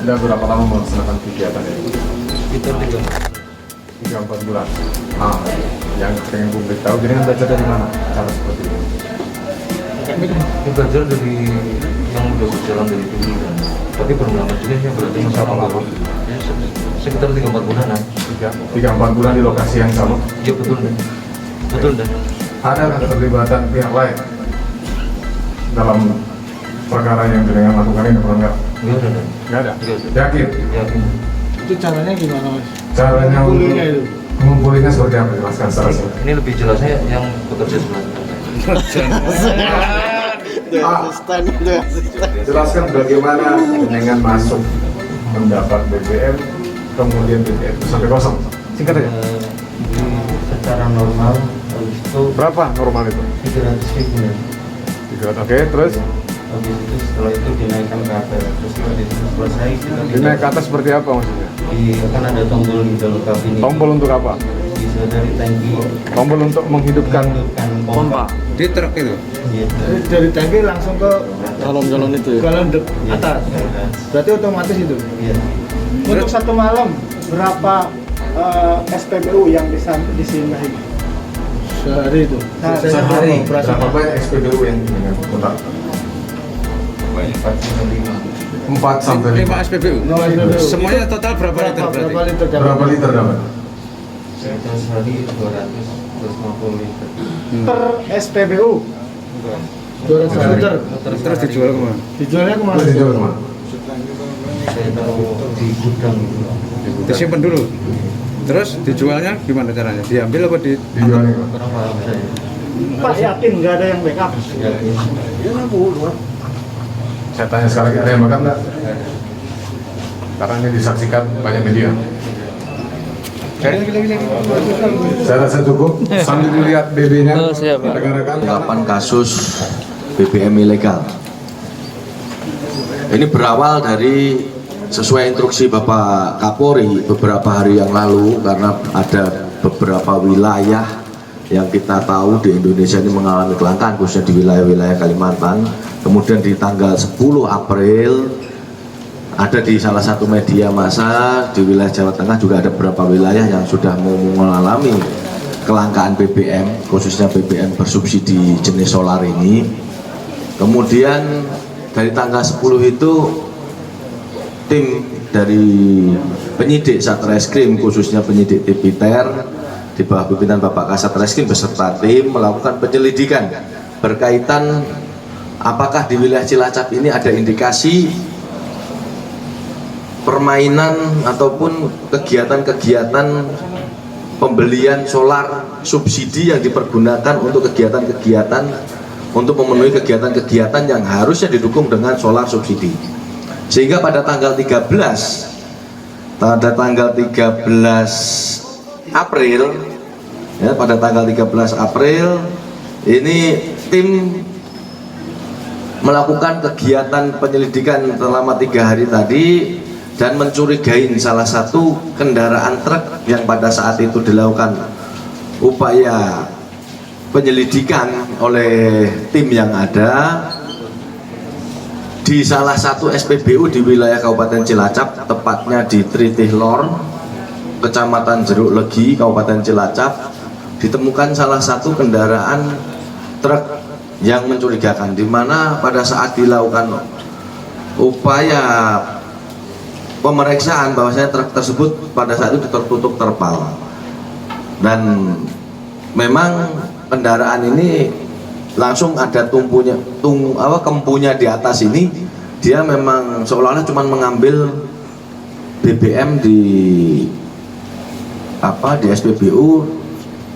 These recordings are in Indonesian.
Sudah berapa lama melaksanakan kegiatan ini? Sekitar 3-4 bulan. Yang pengen publik tahu, jadi kan belajar dari mana cara seperti itu? ini belajar dari yang udah berjalan dari dulu kan. Tapi belum lama juga ya, berarti Berapa lama? Ya, sekitar 3-4 bulanan. 3-4 bulan di lokasi yang sama. Iya betul deh. Betul deh. Ada keterlibatan pihak lain dalam perkara yang jenengan lakukan ini, apa enggak? Enggak ada. Enggak ada. Enggak ada. Yakin? Yakin. Itu caranya gimana Mas? Caranya Ngumpulinnya itu? mengumpulinya seperti apa? Jelaskan secara singkat. Ini lebih jelasnya yang bekerja sebelah. Jelaskan bagaimana jenengan masuk mendapat BBM, kemudian BBM itu sampai kosong. Singkat aja. Jadi secara normal habis itu Berapa normal itu? 300.000 ya. 300. Oke, terus Habis itu setelah itu dinaikkan ke atas. Terus habis itu selesai kita dinaik ke atas seperti apa maksudnya? kan ada tombol di dalam kabin ini. Tombol untuk apa? Bisa dari tangki Tombol untuk menghidupkan pompa. Di truk itu. Iya. Dari tangki langsung ke Galon-galon itu ya. galon atas. Berarti otomatis itu. Iya. Untuk satu malam berapa SPBU yang bisa disinahi? Sehari itu. Sehari. Berapa banyak SPBU yang jenengan putar? 4 sampai 5 SPBU. No, SPBU. Semuanya total berapa liter berarti? Berapa liter? Berapa liter dapat? Sekitar sehari 250 liter. Per SPBU? 200 liter. Terus dijual kemana? Dijualnya kemana? Terus dijual kemana? Saya taruh di gudang gitu. Disimpan dulu. Terus dijualnya gimana caranya? Diambil apa di? Dijual nih, Pak. Kurang paham saya. Pak yakin nggak ada yang backup? Yakin. Saya tanya sekali lagi, ada yang makan nggak? Karena ini disaksikan banyak media. Saya rasa cukup. Sambil melihat BB-nya, rekan-rekan. 8 kasus BBM ilegal. Ini berawal dari sesuai instruksi Bapak Kapolri beberapa hari yang lalu, karena ada beberapa wilayah yang kita tahu di Indonesia ini mengalami kelangkaan, khususnya di wilayah-wilayah Kalimantan. Kemudian di tanggal 10 April ada di salah satu media massa di wilayah Jawa Tengah juga ada beberapa wilayah yang sudah mengalami kelangkaan BBM, khususnya BBM bersubsidi jenis solar ini. Kemudian dari tanggal 10 itu tim dari penyidik Satreskrim, khususnya penyidik Tipiter di bawah pimpinan Bapak Kasatreskim beserta tim melakukan penyelidikan berkaitan apakah di wilayah Cilacap ini ada indikasi permainan ataupun kegiatan-kegiatan pembelian solar subsidi yang dipergunakan untuk kegiatan-kegiatan untuk memenuhi kegiatan-kegiatan yang harusnya didukung dengan solar subsidi. Sehingga pada tanggal 13 April ya, pada tanggal 13 April ini tim melakukan kegiatan penyelidikan selama 3 hari tadi dan mencurigai salah satu kendaraan truk yang pada saat itu dilakukan upaya penyelidikan oleh tim yang ada di salah satu SPBU di wilayah Kabupaten Cilacap, tepatnya di Tritihlor, Kecamatan Jeruk Legi, Kabupaten Cilacap. Ditemukan salah satu kendaraan truk yang mencurigakan, di mana pada saat dilakukan upaya pemeriksaan bahwasanya truk tersebut pada saat itu tertutup terpal, dan memang kendaraan ini langsung ada kempunya di atas ini. Dia memang seolah-olah cuma mengambil BBM di SPBU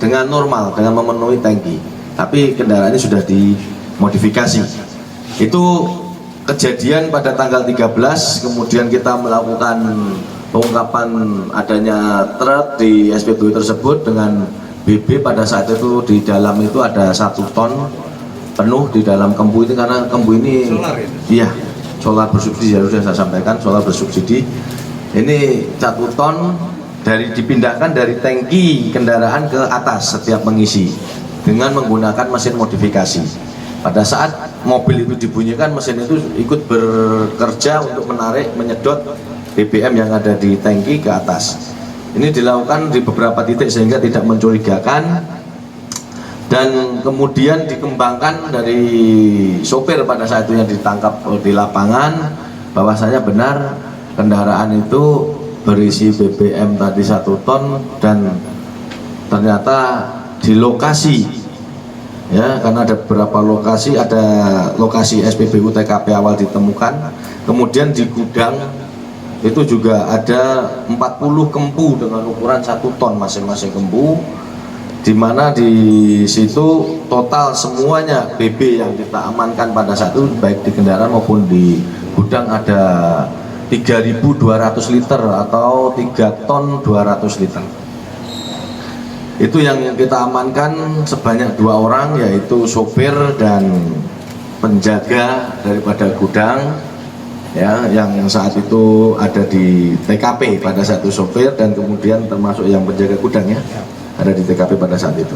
dengan normal, dengan memenuhi tangki, tapi kendaraannya sudah dimodifikasi. Itu kejadian pada tanggal 13, kemudian kita melakukan pengungkapan adanya truk di SPBU tersebut dengan BB. Pada saat itu di dalam itu ada 1 ton penuh di dalam kembu ini, karena kembu ini solar, ya? Iya, solar bersubsidi, ya sudah saya sampaikan, solar bersubsidi. Ini 1 ton dipindahkan dari tangki kendaraan ke atas setiap mengisi dengan menggunakan mesin modifikasi. Pada saat mobil itu dibunyikan, mesin itu ikut bekerja untuk menarik, menyedot BBM yang ada di tangki ke atas. Ini dilakukan di beberapa titik sehingga tidak mencurigakan, dan kemudian dikembangkan dari sopir pada saat itu yang ditangkap di lapangan bahwasanya benar kendaraan itu berisi BBM tadi 1 ton, dan ternyata di lokasi, ya, karena ada beberapa lokasi, ada lokasi SPBU TKP awal ditemukan, kemudian di gudang itu juga ada 40 kempu dengan ukuran 1 ton masing-masing kempu, di mana di situ total semuanya BB yang kita amankan pada saat itu baik di kendaraan maupun di gudang ada 3.200 liter atau 3 ton 200 liter. Itu yang kita amankan sebanyak 2 orang, yaitu sopir dan penjaga daripada gudang, ya, yang saat itu ada di TKP pada saat itu sopir, dan kemudian termasuk yang penjaga gudang, ya, ada di TKP pada saat itu.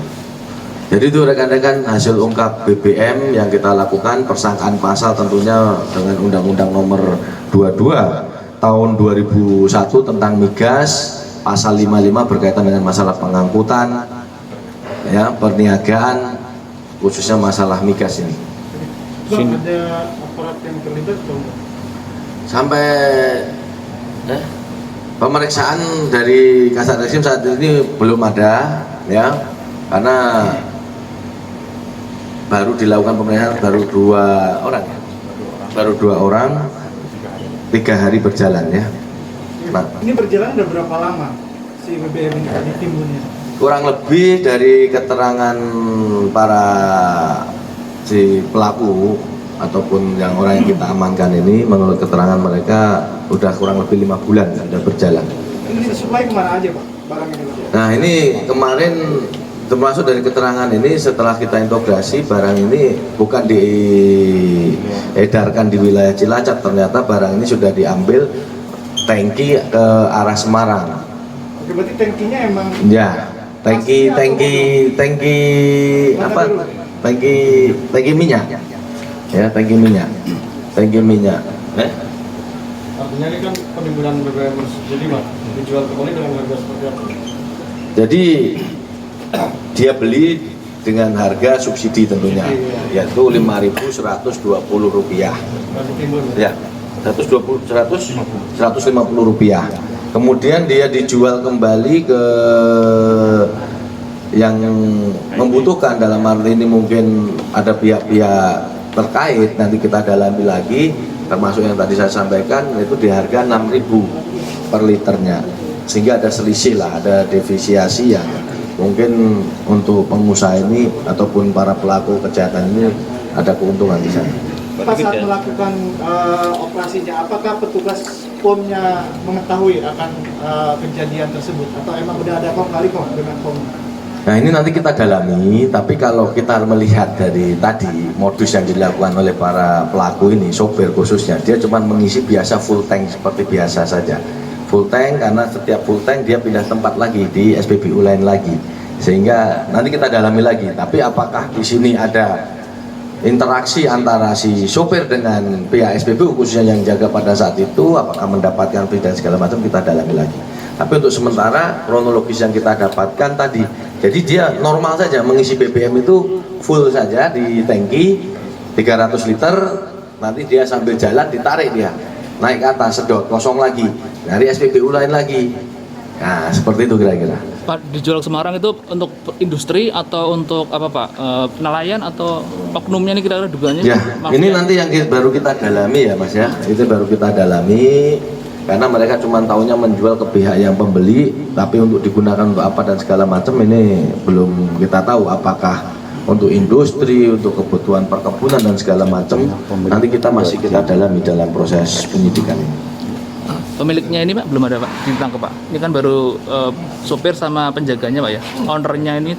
Jadi itu rekan-rekan hasil ungkap BBM yang kita lakukan, persangkaan pasal tentunya dengan Undang-Undang Nomor 22 Tahun 2001 tentang migas, pasal 55 berkaitan dengan masalah pengangkutan, ya, perniagaan, khususnya masalah migas ini. Bang, ada aparat yang terlibat atau enggak? Sampai pemeriksaan dari Kasat Reskrim saat ini belum ada, ya, karena baru dilakukan pemeriksaan baru 2 orang, baru 2 orang, 3 hari berjalan, ya. Nah, Ini berjalan udah berapa lama si BBM ini tadi timbulnya? kurang lebih dari keterangan para si pelaku ataupun yang orang yang kita amankan ini, menurut keterangan mereka udah kurang lebih 5 bulan sudah berjalan. Ini disuplai kemana aja Pak barang ini Pak? Nah, ini kemarin termasuk dari keterangan ini, setelah kita integrasi, barang ini bukan diedarkan di wilayah Cilacap, ternyata barang ini sudah diambil tangki ke arah Semarang. Oke, berarti tangkinya emang Ya, tangki apa? Tangki minyak. Ya, tangki minyak. artinya ini kan penimbunan BBM bersubsidi Pak, dijual kembali dengan harga seperti apa? Jadi dia beli dengan harga subsidi tentunya, yaitu Rp5.120. Ya, 150 rupiah. Kemudian dia dijual kembali ke yang membutuhkan, dalam arti ini mungkin ada pihak-pihak terkait, nanti kita dalami lagi, termasuk yang tadi saya sampaikan, itu di harga 6.000 per liternya, sehingga ada selisih lah, ada defisiasi yang mungkin untuk pengusaha ini ataupun para pelaku kejahatan ini ada keuntungan di sana. Pas saat melakukan operasinya, apakah petugas POM-nya mengetahui akan kejadian tersebut atau emang udah ada kali dengan POM? Nah, ini nanti kita dalami, tapi kalau kita melihat dari tadi modus yang dilakukan oleh para pelaku ini, sopir khususnya, dia cuma mengisi biasa full tank seperti biasa saja. Full tank, karena setiap full tank dia pindah tempat lagi di SPBU lain lagi, sehingga nanti kita dalami lagi. Tapi apakah di sini ada interaksi antara si sopir dengan pihak SPBU khususnya yang jaga pada saat itu, apakah mendapatkan fee dan segala macam, kita dalami lagi. Tapi untuk sementara kronologis yang kita dapatkan tadi, jadi dia normal saja mengisi BBM itu full saja di tangki 300 liter, nanti dia sambil jalan ditarik, dia naik ke atas, sedot, kosong lagi, dari SPBU lain lagi. Nah, seperti itu kira-kira. Pak, dijual ke Semarang itu untuk industri atau untuk apa Pak? Nelayan atau oknumnya ini kira-kira dugaannya? Ya, ini nanti yang baru kita dalami ya Mas ya, itu baru kita dalami, karena mereka cuma tahunya menjual ke pihak yang pembeli, tapi untuk digunakan untuk apa dan segala macam ini belum kita tahu, apakah untuk industri, untuk kebutuhan perkebunan dan segala macam. Nanti kita masih kita dalami dalam proses penyidikan ini. Pemiliknya ini Pak belum ada Pak, ditangkap Pak. Ini kan baru sopir sama penjaganya Pak ya. Ownernya ini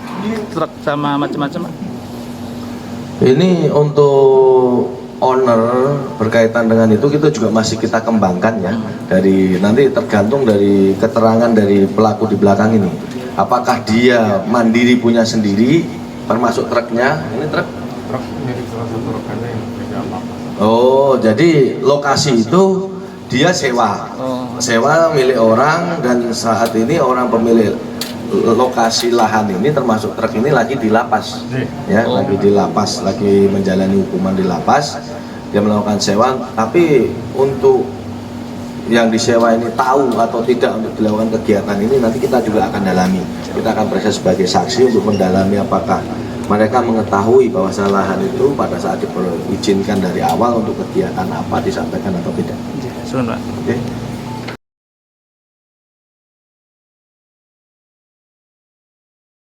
truk sama macam-macam Pak. Ini untuk owner berkaitan dengan itu kita juga masih kita kembangkan ya. Dari nanti tergantung dari keterangan dari pelaku di belakang ini. Apakah dia mandiri punya sendiri, termasuk truknya? Ini truk. Truk milik salah satu rekannya yang beda apa? Oh, jadi lokasi itu dia sewa. Oh. Sewa milik orang, dan saat ini orang pemilik lokasi lahan ini termasuk truk ini lagi di lapas. Ya, Oh. lagi di lapas, lagi menjalani hukuman di lapas. Dia melakukan sewa, tapi untuk yang disewa ini tahu atau tidak untuk dilakukan kegiatan ini nanti kita juga akan dalami. Kita akan periksa sebagai saksi untuk mendalami apakah mereka mengetahui bahwa lahan itu pada saat diizinkan dari awal untuk kegiatan apa disampaikan atau tidak. Sudah, Pak. Oke.